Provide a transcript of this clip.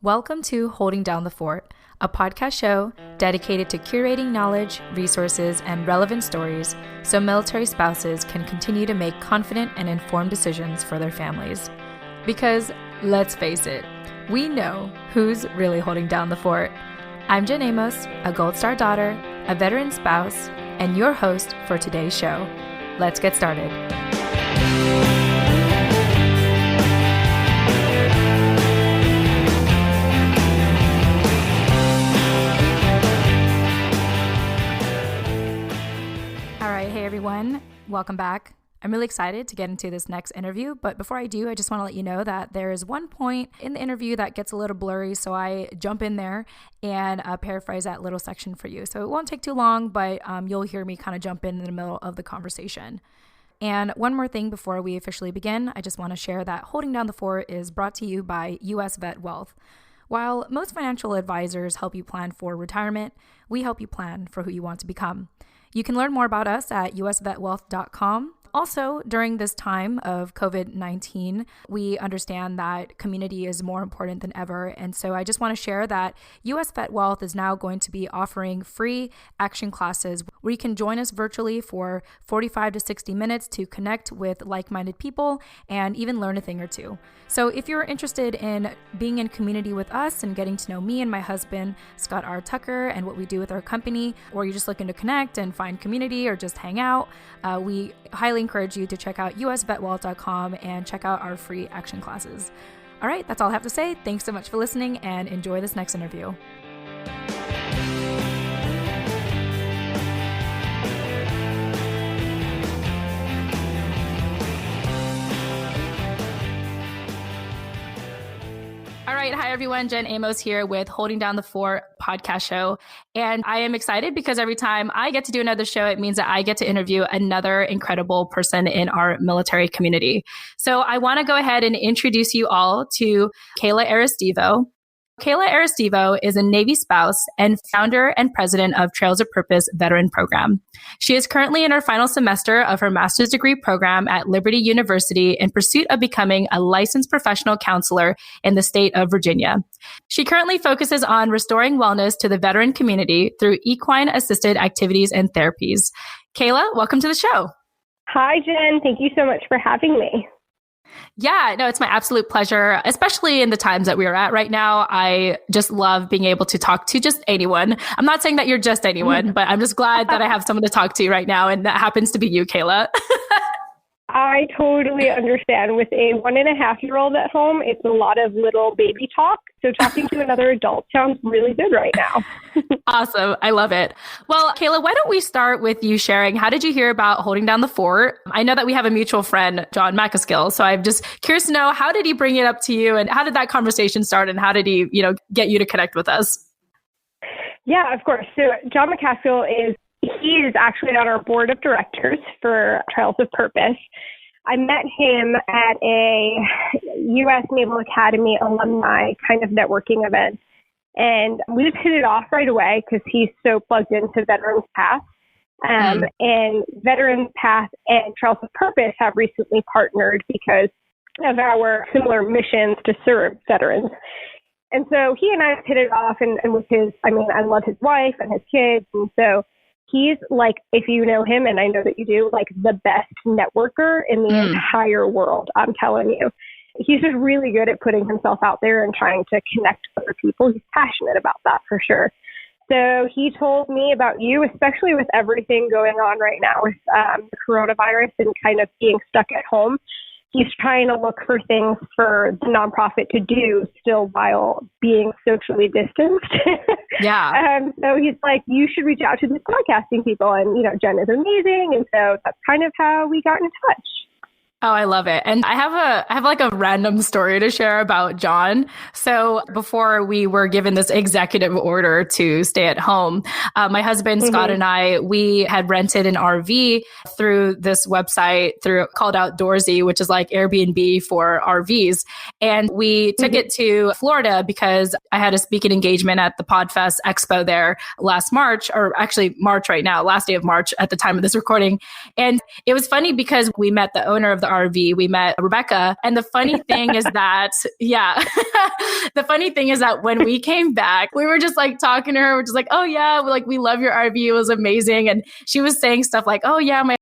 Welcome to Holding Down the Fort, a podcast show dedicated to curating knowledge, resources, and relevant stories so military spouses can continue to make confident and informed decisions for their families. Because, let's face it, we know who's really holding down the fort. I'm Jen Amos, a Gold Star daughter, a veteran spouse, and your host for today's show. Let's get started. Hey everyone, welcome back. I'm really excited to get into this next interview, but before I do, I just want to let you know that there is one point in the interview that gets a little blurry, so I jump in there and paraphrase that little section for you. So it won't take too long, but you'll hear me kind of jump in the middle of the conversation. And one more thing before we officially begin, I just want to share that Holding Down the Fort is brought to you by US Vet Wealth. While most financial advisors help you plan for retirement, we help you plan for who you want to become. You can learn more about us at usvetwealth.com. Also, during this time of COVID-19, we understand that community is more important than ever. And so I just want to share that US Vet Wealth is now going to be offering free action classes where you can join us virtually for 45 to 60 minutes to connect with like-minded people and even learn a thing or two. So if you're interested in being in community with us and getting to know me and my husband, Scott R. Tucker, and what we do with our company, or you're just looking to connect and find community or just hang out, we highly encourage you to check out usvetwealth.com and check out our free action classes. All right, that's all I have to say. Thanks so much for listening and enjoy this next interview. All right. Hi, everyone. Jen Amos here with Holding Down the Fort podcast show. And I am excited because every time I get to do another show, it means that I get to interview another incredible person in our military community. So I want to go ahead and introduce you all to Kayla Arestivo. Kayla Arestivo is a Navy spouse and founder and president of Trails of Purpose Veteran Program. She is currently in her final semester of her master's degree program at Liberty University in pursuit of becoming a licensed professional counselor in the state of Virginia. She currently focuses on restoring wellness to the veteran community through equine-assisted activities and therapies. Kayla, welcome to the show. Hi, Jen. Thank you so much for having me. Yeah, no, it's my absolute pleasure, especially in the times that we are at right now. I just love being able to talk to just anyone. I'm not saying that you're just anyone, but I'm just glad that I have someone to talk to right now, and that happens to be you, Kayla. I totally understand. With a 1.5-year-old at home, it's a lot of little baby talk. So talking to another adult sounds really good right now. Awesome. I love it. Well, Kayla, why don't we start with you sharing, how did you hear about Holding Down the Fort? I know that we have a mutual friend, John McCaskill. So I'm just curious to know, how did he bring it up to you, and how did that conversation start, and how did he, get you to connect with us? Yeah, of course. So John McCaskill he is actually on our board of directors for Trails of Purpose. I met him at a U.S. Naval Academy alumni kind of networking event. And we just hit it off right away because he's so plugged into Veterans Path. And Veterans Path and Trails of Purpose have recently partnered because of our similar missions to serve veterans. And so he and I hit it off, and with I love his wife and his kids. And so he's like, if you know him, and I know that you do, like the best networker in the entire world. I'm telling you. He's just really good at putting himself out there and trying to connect with other people. He's passionate about that for sure. So he told me about you, especially with everything going on right now with the coronavirus and kind of being stuck at home. He's trying to look for things for the nonprofit to do still while being socially distanced. Yeah. So he's like, you should reach out to these podcasting people. And, Jen is amazing. And so that's kind of how we got in touch. Oh, I love it. And I have like a random story to share about John. So before we were given this executive order to stay at home, my husband, Scott, and I, we had rented an RV through this website called Outdoorsy, which is like Airbnb for RVs. And we took it to Florida because I had a speaking engagement at the PodFest Expo there last March, or actually March right now, last day of March at the time of this recording. And it was funny because we met the owner of the RV, we met Rebecca. And the funny thing is that, yeah, the funny thing is that when we came back, we were just like talking to her. We're just like, oh yeah, like we love your RV. It was amazing. And she was saying stuff like, oh yeah, my